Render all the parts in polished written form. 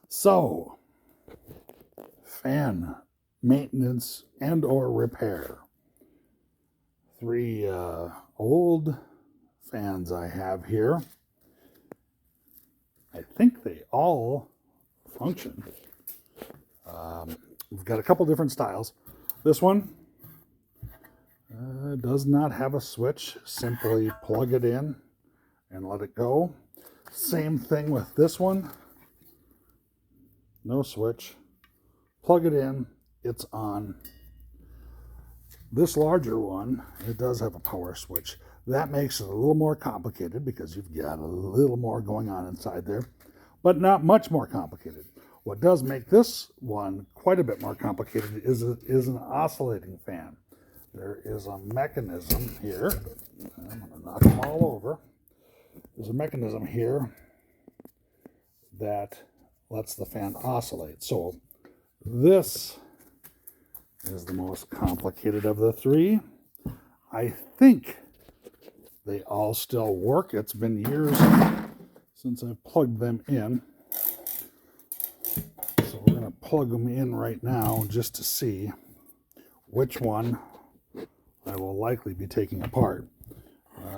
So, fan maintenance and or repair. Three old fans I have here. I think they all function. We've got a couple different styles. This one does not have a switch. Simply plug it in and let it go. Same thing with this one. No switch. Plug it in. It's on. This larger one, it does have a power switch. That makes it a little more complicated because you've got a little more going on inside there, but not much more complicated. What does make this one quite a bit more complicated is an oscillating fan. There is a mechanism here. I'm going to knock them all over. There's a mechanism here that lets the fan oscillate. So this is the most complicated of the three. I think they all still work. It's been years since I've plugged them in. So we're going to plug them in right now just to see which one I will likely be taking apart.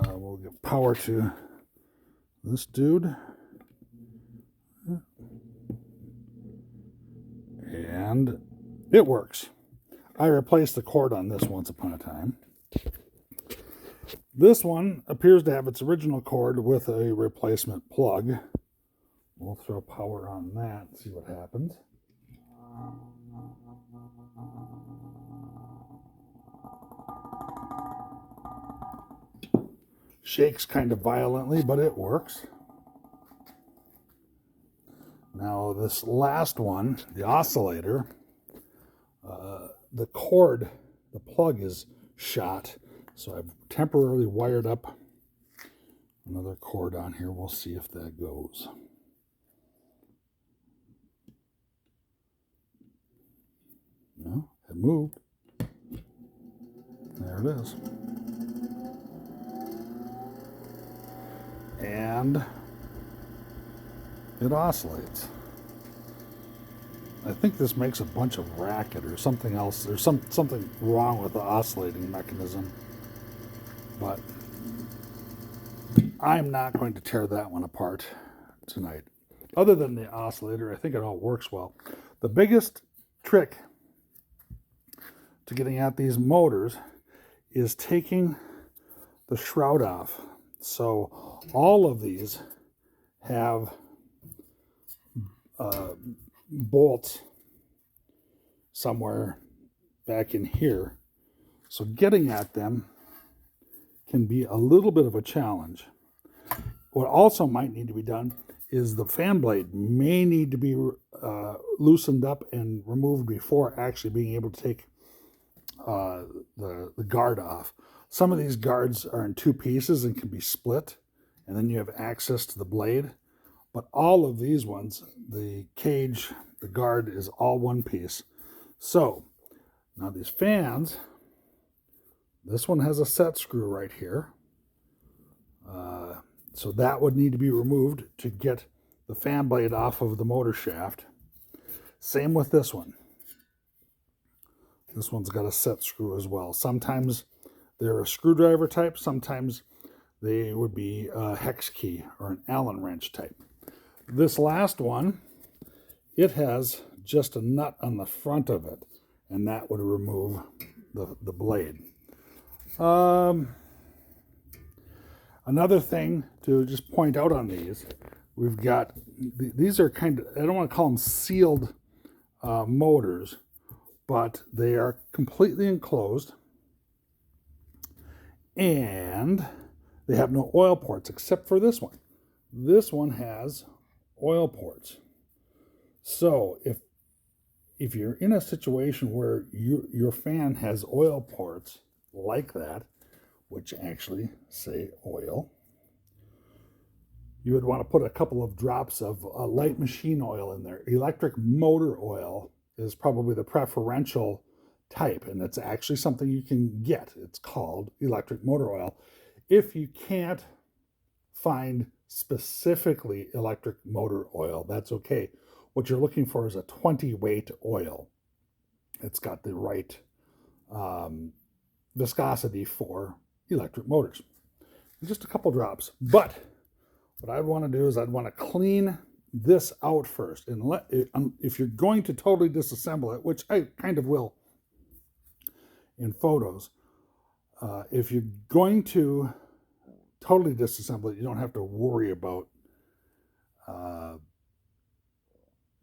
We'll give power to this dude. And it works. I replaced the cord on this once upon a time. This one appears to have its original cord with a replacement plug. We'll throw power on that and see what happens. Shakes kind of violently, but it works. Now this last one, the oscillator, the cord, the plug is shot, so I've temporarily wired up another cord on here. We'll see if that goes. No, it moved. There it is. And it oscillates. I think this makes a bunch of racket or something else. There's something wrong with the oscillating mechanism. But I'm not going to tear that one apart tonight. Other than the oscillator, I think it all works well. The biggest trick to getting at these motors is taking the shroud off. So all of these have bolts somewhere back in here. So getting at them can be a little bit of a challenge. What also might need to be done is the fan blade may need to be loosened up and removed before actually being able to take the guard off. Some of these guards are in two pieces and can be split, and then you have access to the blade. But all of these ones, the cage, the guard is all one piece. So now these fans, this one has a set screw right here. So that would need to be removed to get the fan blade off of the motor shaft. Same with this one. This one's got a set screw as well. Sometimes they're a screwdriver type. Sometimes they would be a hex key or an Allen wrench type. This last one, it has just a nut on the front of it, and that would remove the blade. Another thing to just point out on these, we've got, these are kind of, I don't want to call them sealed motors, but they are completely enclosed, and they have no oil ports except for this one. This one has oil ports. So if you're in a situation where your fan has oil ports like that, which actually say oil, you would want to put a couple of drops of light machine oil in there. Electric motor oil is probably the preferential type, and it's actually something you can get. It's called electric motor oil. If you can't find specifically electric motor oil, that's okay. what you're looking for is a 20 weight oil. It's got the right viscosity for electric motors. Just a couple drops. But what I'd want to do is I'd want to clean this out first. And if you're going to totally disassemble it, which I kind of will in photos, if you're going to totally disassemble it, you don't have to worry about,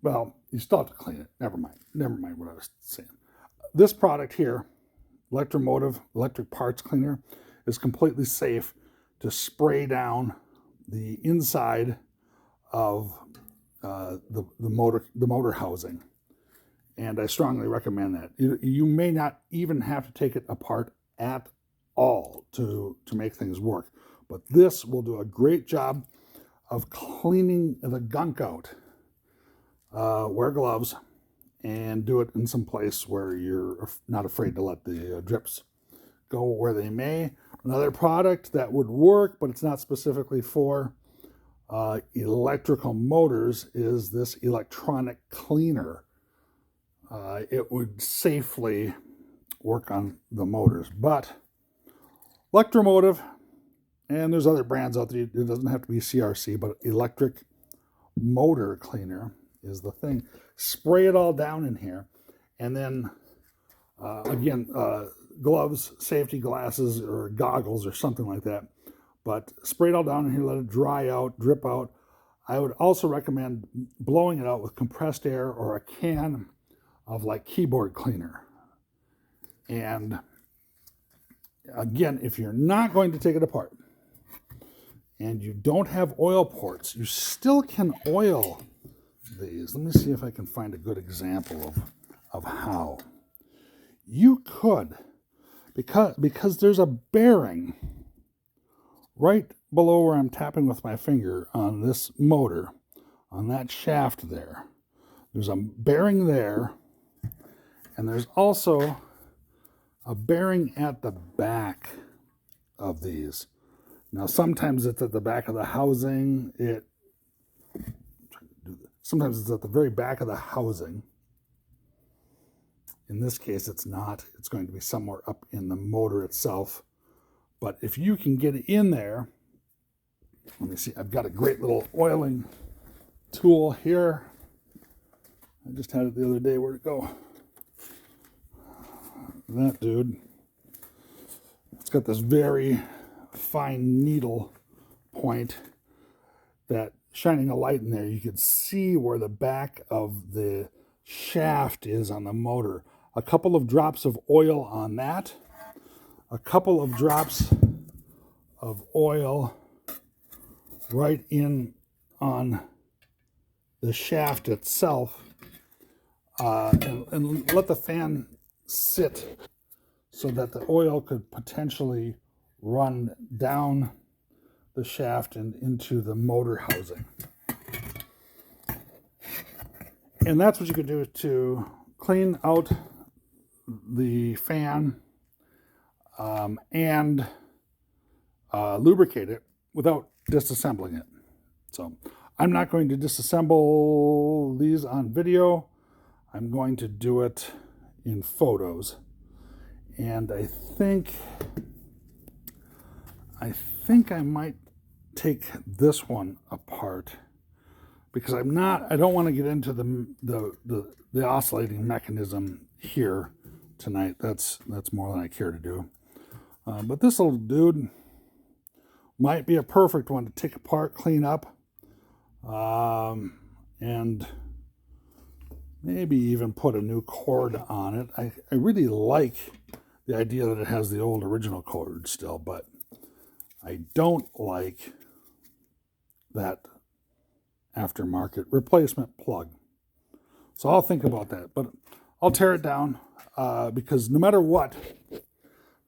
well, you still have to clean it. Never mind what I was saying. This product here, Electromotive Electric Parts Cleaner, is completely safe to spray down the inside of the motor housing, and I strongly recommend that. You may not even have to take it apart at all to make things work, but this will do a great job of cleaning the gunk out. Wear gloves and do it in some place where you're not afraid to let the drips go where they may. Another product that would work, but it's not specifically for electrical motors, is this electronic cleaner. It would safely work on the motors, but Electromotive, and there's other brands out there, it doesn't have to be CRC, but electric motor cleaner is the thing. Spray it all down in here, and then again, gloves, safety glasses, or goggles, or something like that. But spray it all down in here, let it dry out, drip out. I would also recommend blowing it out with compressed air or a can of like keyboard cleaner. And again, if you're not going to take it apart and you don't have oil ports, you still can oil these. Let me see if I can find a good example of how. You could, because there's a bearing right below where I'm tapping with my finger on this motor, on that shaft there. There's a bearing there, and there's also a bearing at the back of these. Now, sometimes it's at the back of the housing. Sometimes it's at the very back of the housing. In this case, it's not. It's going to be somewhere up in the motor itself. But if you can get in there, let me see, I've got a great little oiling tool here. I just had it the other day. Where'd it go? That dude. It's got this very fine needle point that, shining a light in there, you could see where the back of the shaft is on the motor. A couple of drops of oil on that. A couple of drops of oil right in on the shaft itself, and let the fan sit so that the oil could potentially run down the shaft and into the motor housing. And that's what you could do to clean out the fan and lubricate it without disassembling it. So I'm not going to disassemble these on video. I'm going to do it in photos. And I think I might take this one apart, because I don't want to get into the oscillating mechanism here tonight. That's more than I care to do. But this little dude might be a perfect one to take apart, clean up, and maybe even put a new cord on it. I really like the idea that it has the old original cord still, but I don't like that aftermarket replacement plug. So I'll think about that, but I'll tear it down because no matter what, no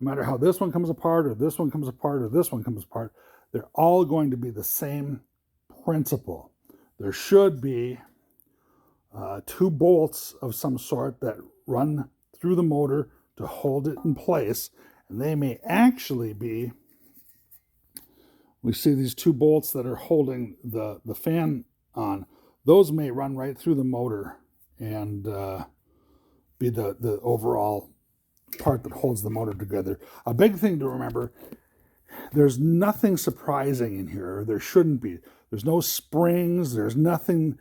matter how this one comes apart or this one comes apart or this one comes apart, they're all going to be the same principle. There should be 2 bolts of some sort that run through the motor to hold it in place, and they may actually be, we see these 2 bolts that are holding the fan on. those may run right through the motor and be the overall part that holds the motor together. A big thing to remember, there's nothing surprising in here. There shouldn't be. There's no springs. There's nothing.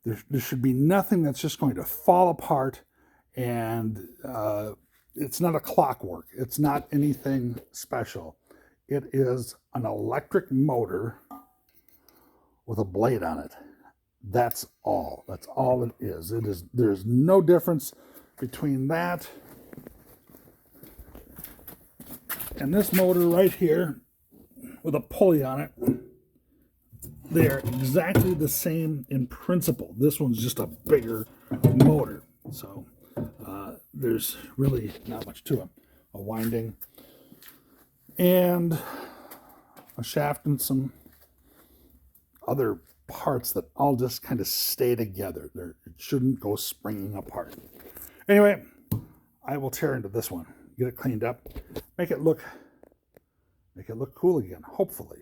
There should be nothing that's just going to fall apart, and it's not a clockwork. It's not anything special. It is an electric motor with a blade on it. That's all. That's all it is. There's no difference between that and this motor right here with a pulley on it. They're exactly the same in principle. This one's just a bigger motor. So there's really not much to it. A winding and a shaft and some other parts that all just kind of stay together. It shouldn't go springing apart. Anyway, I will tear into this one, get it cleaned up, make it look cool again, hopefully.